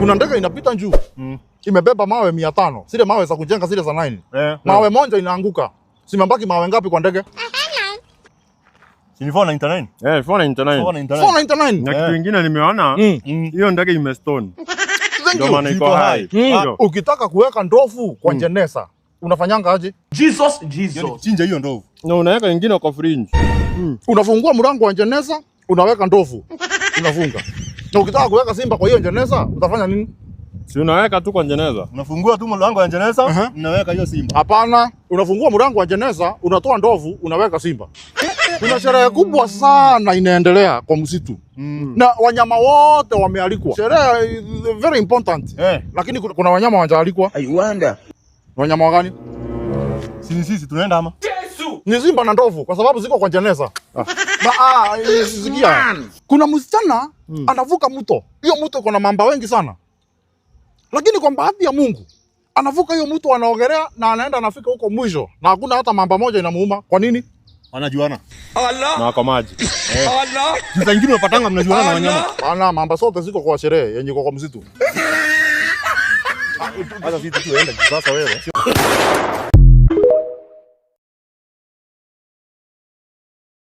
Kuna ndege inapita juu. Imebeba mawe 500. Zile mawe za kujenga zile za 9. Mawe moja inaanguka. Simebaki mawe ngapi kwa ndege? Ni 499. 499. Na kitu kingine nimeona hiyo ndege imestone. Ndio maana iko hai. Ukitaka kuweka ndovu kwa jeneza, unafanyanga aje? Jesus. Chinja hiyo ndovu. Na unaweka nyingine kwa fridge. Unafungua mlango wa jeneza, unaweka ndovu. Unafunga. Na ukitaka kuweka simba kwa hiyo jeneza, utafanya nini? Si unaweka tu kwa jeneza. Unafungua tu mlango wa jeneza, unaweka hiyo simba. Hapana, unafungua mlango wa jeneza, unatoa ndovu, unaweka simba. Kuna sherehe kubwa sana inaendelea kwa msitu. Na wanyama wote wamealikwa. Sherehe very important. Lakini kuna wanyama hawajaalikwa. I wonder. Wanyama gani? Sisi tunaenda ama? Yesu! Ni simba na ndovu kwa sababu ziko kwa jeneza. Sikia. Kuna msichana anavuka mto. Hiyo mto iko na mamba wengi sana. Lakini kwa bahati ya Mungu, anavuka hiyo mto, anaogelea na anaenda anafika huko mwisho. Na hakuna hata mamba moja inamuuma. Kwa nini? Wanajuana. Na wako maji. Allah. Sasa wengine unapatanga mnajuana na wanyama. Bana, mamba zote ziko kwa sherehe yenye iko kwa msitu. Hata sisi tuende sasa wewe.